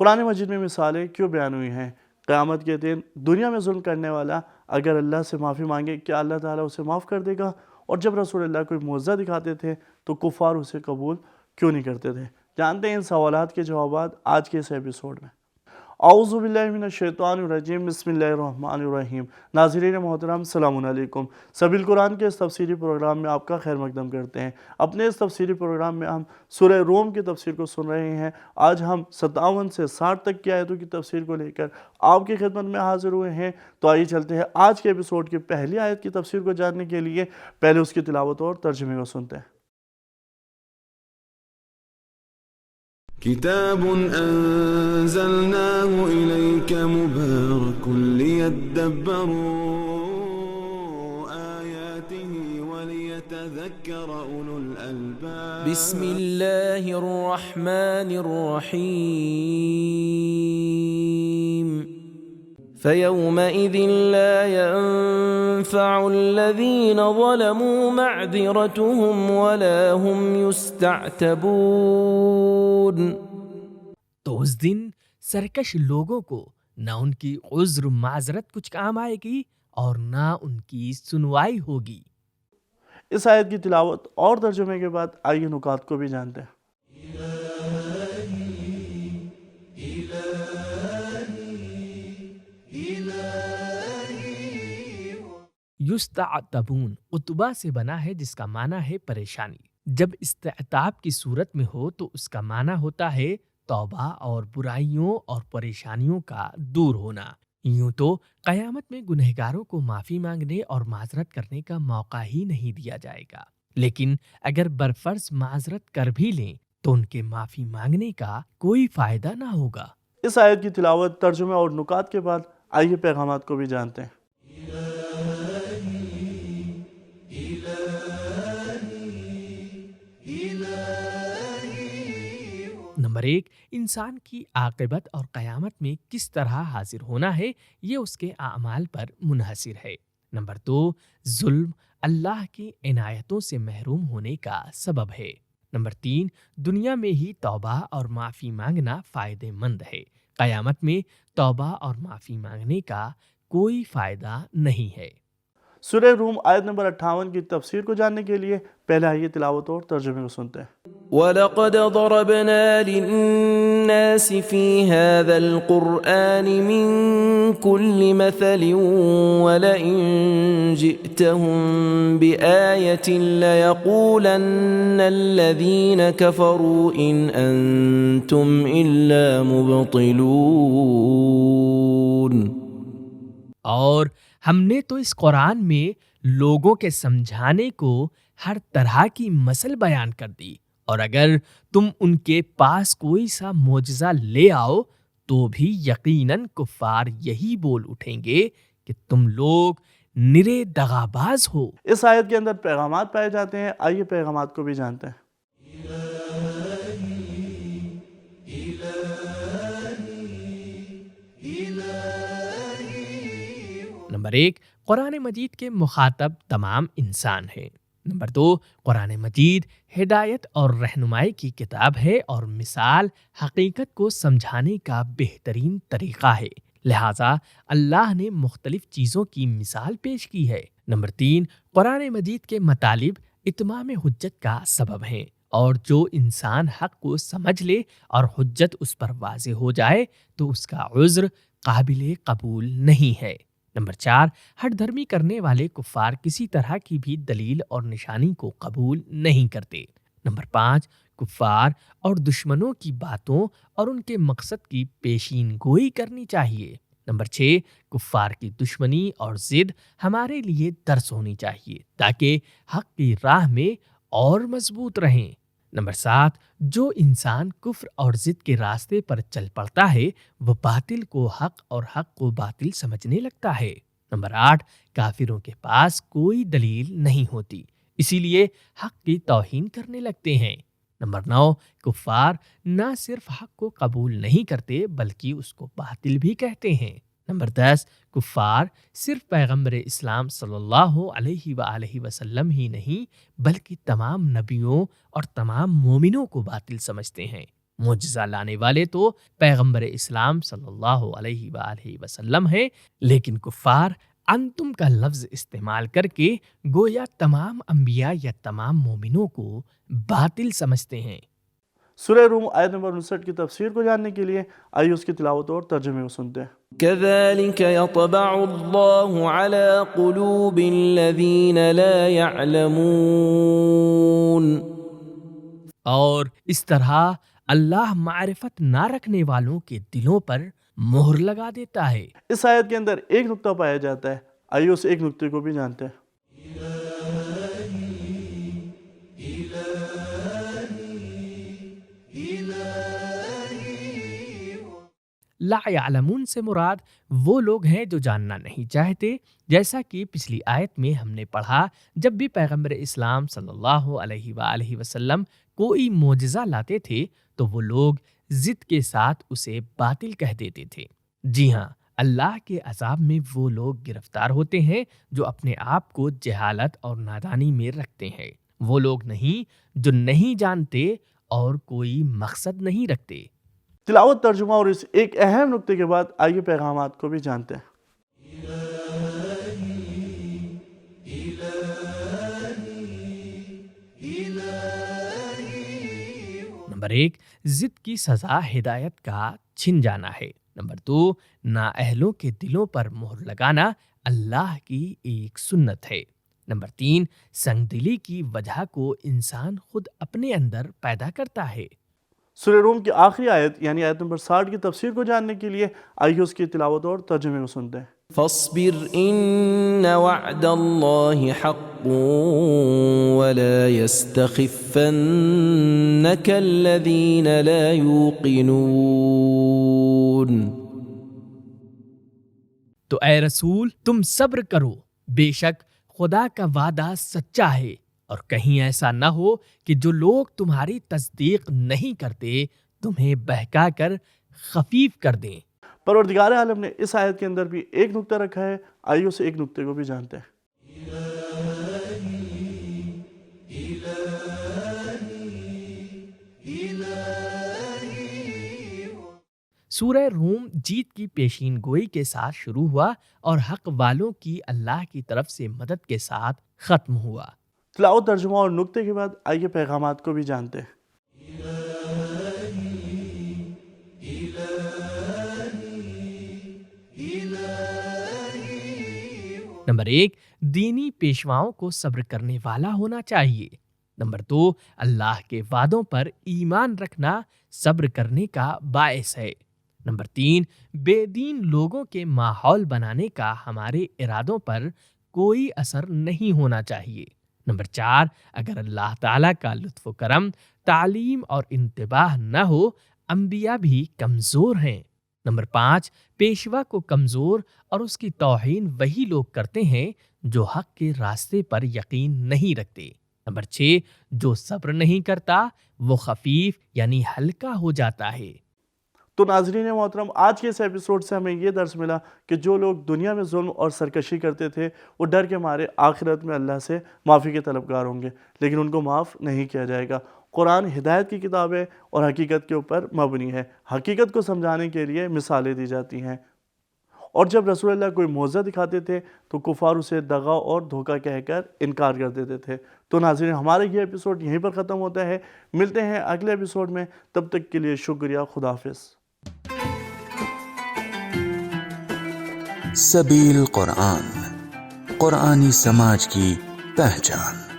قرآن مجید میں مثالیں کیوں بیان ہوئی ہیں؟ قیامت کے دن دنیا میں ظلم کرنے والا اگر اللہ سے معافی مانگے کیا اللہ تعالیٰ اسے معاف کر دے گا؟ اور جب رسول اللہ کوئی معجزہ دکھاتے تھے تو کفار اسے قبول کیوں نہیں کرتے تھے؟ جانتے ہیں ان سوالات کے جوابات آج کے اس ایپیسوڈ میں۔ اعوذ باللہ من الشیطان الرجیم، بسم اللہ الرحمن الرحیم۔ ناظرین محترم، السلام علیکم۔ سبیل قرآن کے اس تفسیری پروگرام میں آپ کا خیر مقدم کرتے ہیں۔ اپنے اس تفسیری پروگرام میں ہم سورہ روم کی تفسیر کو سن رہے ہیں۔ آج ہم 57 سے 60 تک کی آیتوں کی تفسیر کو لے کر آپ کی خدمت میں حاضر ہوئے ہیں۔ تو آئیے چلتے ہیں آج کے ایپیسوڈ کی پہلی آیت کی تفسیر کو جاننے کے لیے۔ پہلے اس کی تلاوت اور ترجمے کو سنتے ہیں۔ كتاب أنزلناه إليك مبارك ليدبروا آياته وليتذكر أولو الألباب بسم الله الرحمن الرحيم فيومئذ لا ينفع الذين ظلموا معذرتهم ولا هم يستعتبون۔ تو اس دن سرکش لوگوں کو نہ ان کی عذر معذرت کچھ کام آئے گی اور نہ ان کی سنوائی ہوگی۔ اس آیت کی تلاوت اور ترجمے کے بعد آئیے نکات کو بھی جانتے ہیں۔ یستعتبون عتبہ سے بنا ہے جس کا معنی ہے پریشانی۔ جب استعتاب کی صورت میں ہو تو اس کا معنی ہوتا ہے توبہ اور برائیوں اور پریشانیوں کا دور ہونا۔ یوں تو قیامت میں گنہگاروں کو معافی مانگنے اور معذرت کرنے کا موقع ہی نہیں دیا جائے گا، لیکن اگر برفرض معذرت کر بھی لیں تو ان کے معافی مانگنے کا کوئی فائدہ نہ ہوگا۔ اس آیت کی تلاوت، ترجمہ اور نکات کے بعد آئیے پیغامات کو بھی جانتے ہیں۔ نمبر 1، انسان کی عاقبت اور قیامت میں کس طرح حاضر ہونا ہے یہ اس کے اعمال پر منحصر ہے۔ نمبر 2، ظلم اللہ کی عنایتوں سے محروم ہونے کا سبب ہے۔ نمبر 3، دنیا میں ہی توبہ اور معافی مانگنا فائدہ مند ہے، قیامت میں توبہ اور معافی مانگنے کا کوئی فائدہ نہیں ہے۔ سورہ روم آیت نمبر 58 کی تفسیر کو جاننے کے لیے پہلے آئیے تلاوت اور ترجمے کو سنتے ہیں۔ وَلَقَدْ ضَرَبْنَا لِلنَّاسِ فِي هَذَا الْقُرْآنِ مِنْ كُلِّ مَثَلٍ وَلَئِنْ جِئْتَهُمْ بِآيَةٍ لَيَقُولَنَّ الَّذِينَ كَفَرُوا إِنْ أَنْتُمْ إِلَّا مُبْطِلُونَ۔ اور ہم نے تو اس قرآن میں لوگوں کے سمجھانے کو ہر طرح کی مثل بیان کر دی، اور اگر تم ان کے پاس کوئی سا معجزہ لے آؤ تو بھی یقیناً کفار یہی بول اٹھیں گے کہ تم لوگ نرے دغاباز ہو۔ اس آیت کے اندر پیغامات پائے جاتے ہیں، آئیے پیغامات کو بھی جانتے ہیں۔ نمبر 1، قرآن مجید کے مخاطب تمام انسان ہیں۔ نمبر 2، قرآن مجید ہدایت اور رہنمائی کی کتاب ہے اور مثال حقیقت کو سمجھانے کا بہترین طریقہ ہے، لہٰذا اللہ نے مختلف چیزوں کی مثال پیش کی ہے۔ نمبر 3، قرآن مجید کے مطالب اتمام حجت کا سبب ہیں، اور جو انسان حق کو سمجھ لے اور حجت اس پر واضح ہو جائے تو اس کا عذر قابل قبول نہیں ہے۔ نمبر 4، ہٹ دھرمی کرنے والے کفار کسی طرح کی بھی دلیل اور نشانی کو قبول نہیں کرتے۔ نمبر 5، کفار اور دشمنوں کی باتوں اور ان کے مقصد کی پیشین گوئی کرنی چاہیے۔ نمبر 6، کفار کی دشمنی اور ضد ہمارے لیے درس ہونی چاہیے تاکہ حق کی راہ میں اور مضبوط رہیں۔ نمبر 7، جو انسان کفر اور ضد کے راستے پر چل پڑتا ہے وہ باطل کو حق اور حق کو باطل سمجھنے لگتا ہے۔ نمبر 8، کافروں کے پاس کوئی دلیل نہیں ہوتی، اسی لیے حق کی توہین کرنے لگتے ہیں۔ نمبر 9، کفار نہ صرف حق کو قبول نہیں کرتے بلکہ اس کو باطل بھی کہتے ہیں۔ نمبر 10، کفار صرف پیغمبر اسلام صلی اللہ علیہ وآلہ وسلم ہی نہیں بلکہ تمام نبیوں اور تمام مومنوں کو باطل سمجھتے ہیں۔ معجزہ لانے والے تو پیغمبر اسلام صلی اللہ علیہ وآلہ وسلم ہیں، لیکن کفار انتم کا لفظ استعمال کر کے گویا تمام انبیاء یا تمام مومنوں کو باطل سمجھتے ہیں۔ سورہ روم آیت نمبر 59 کی تفسیر کو جاننے کے لیے آئیے اس کی تلاوت اور ترجمے کو سنتے ہیں۔ كذلك يطبع الله على قلوب الذين لا يعلمون۔ اور اس طرح اللہ معرفت نہ رکھنے والوں کے دلوں پر مہر لگا دیتا ہے۔ اس آیت کے اندر ایک نقطہ پایا جاتا ہے، آئیے اس ایک نقطے کو بھی جانتے ہیں۔ لا یعلمون سے مراد وہ لوگ ہیں جو جاننا نہیں چاہتے، جیسا کہ پچھلی آیت میں ہم نے پڑھا، جب بھی پیغمبر اسلام صلی اللہ علیہ وآلہ وسلم کوئی معجزہ لاتے تھے تو وہ لوگ ضد کے ساتھ اسے باطل کہہ دیتے تھے۔ جی ہاں، اللہ کے عذاب میں وہ لوگ گرفتار ہوتے ہیں جو اپنے آپ کو جہالت اور نادانی میں رکھتے ہیں، وہ لوگ نہیں جو نہیں جانتے اور کوئی مقصد نہیں رکھتے۔ تلاوت، ترجمہ اور اس ایک اہم نقطے کے بعد آئیے پیغامات کو بھی جانتے ہیں۔ نمبر 1، ضد کی سزا ہدایت کا چھن جانا ہے۔ نمبر 2، نااہلوں کے دلوں پر مہر لگانا اللہ کی ایک سنت ہے۔ نمبر 3، سنگ دلی کی وجہ کو انسان خود اپنے اندر پیدا کرتا ہے۔ سورہ روم کی آخری آیت یعنی آیت نمبر 60 کی تفسیر کو جاننے کے لیے آئیے اس کی تلاوت اور ترجمے کو سنتے ہیں۔ فاصبر ان وعد الله حق ولا يستخفنك الذين لا يوقنون۔ تو اے رسول تم صبر کرو، بے شک خدا کا وعدہ سچا ہے، اور کہیں ایسا نہ ہو کہ جو لوگ تمہاری تصدیق نہیں کرتے تمہیں بہکا کر خفیف کر دیں۔ پروردگار عالم نے اس آیت کے اندر بھی ایک نقطہ رکھا ہے، آئیے اس ایک نقطے کو بھی جانتے ہیں۔ سورہ روم جیت کی پیشین گوئی کے ساتھ شروع ہوا اور حق والوں کی اللہ کی طرف سے مدد کے ساتھ ختم ہوا۔ تلاوت، ترجمہ اور نقطے کے بعد آئیے پیغامات کو بھی جانتے ہیں۔ نمبر 1، دینی پیشواؤں کو صبر کرنے والا ہونا چاہیے۔ نمبر 2، اللہ کے وعدوں پر ایمان رکھنا صبر کرنے کا باعث ہے۔ نمبر 3، بے دین لوگوں کے ماحول بنانے کا ہمارے ارادوں پر کوئی اثر نہیں ہونا چاہیے۔ نمبر 4، اگر اللہ تعالیٰ کا لطف و کرم، تعلیم اور انتباہ نہ ہو، انبیاء بھی کمزور ہیں۔ نمبر 5، پیشوا کو کمزور اور اس کی توہین وہی لوگ کرتے ہیں جو حق کے راستے پر یقین نہیں رکھتے۔ نمبر 6، جو صبر نہیں کرتا وہ خفیف یعنی ہلکا ہو جاتا ہے۔ تو ناظرین محترم، آج کے اس ایپیسوڈ سے ہمیں یہ درس ملا کہ جو لوگ دنیا میں ظلم اور سرکشی کرتے تھے وہ ڈر کے مارے آخرت میں اللہ سے معافی کے طلبگار ہوں گے، لیکن ان کو معاف نہیں کیا جائے گا۔ قرآن ہدایت کی کتاب ہے اور حقیقت کے اوپر مبنی ہے۔ حقیقت کو سمجھانے کے لیے مثالیں دی جاتی ہیں، اور جب رسول اللہ کوئی معجزہ دکھاتے تھے تو کفار اسے دغا اور دھوکہ کہہ کر انکار کر دیتے تھے۔ تو ناظرین، ہمارا یہ ایپیسوڈ یہیں پر ختم ہوتا ہے، ملتے ہیں اگلے ایپیسوڈ میں، تب تک کے لیے شکریہ، خدا حافظ۔ سبیل قرآن، قرآنی سماج کی پہچان۔